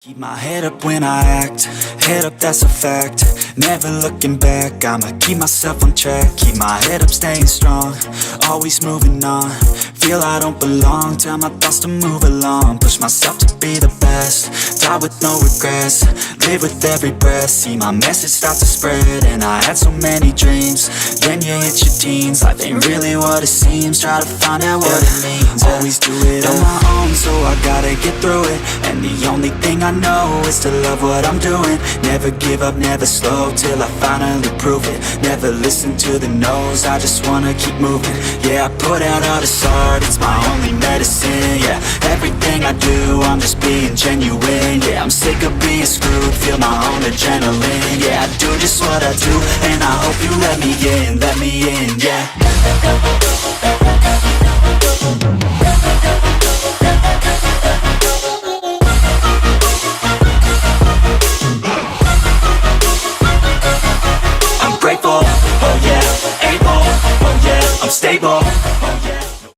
Keep my head up when I act, head up that's a fact. Never looking back, I'ma keep myself on track. Keep my head up staying strong, always moving on. Feel I don't belong, tell my thoughts to move along. Push myself to be the best, die with no regrets. Live with every breath, see my message start to spread. And I had so many dreams, then you hit your teens. Life ain't really what it seems, try to find out what it means. Always do it on my own, so I gotta get through it. And the only thing I know is to love what I'm doing. Never give up, never slow, till I finally prove it. Never listen to the no's, I just wanna keep moving. Yeah, I put out all this art, it's my only medicine. Yeah, everything I do, I'm just being genuine. Yeah, I'm sick of being screwed, feel my own adrenaline. Yeah, I do just what I do, and I hope you let me in, yeah. I'm grateful, oh yeah, able, oh yeah, I'm stable.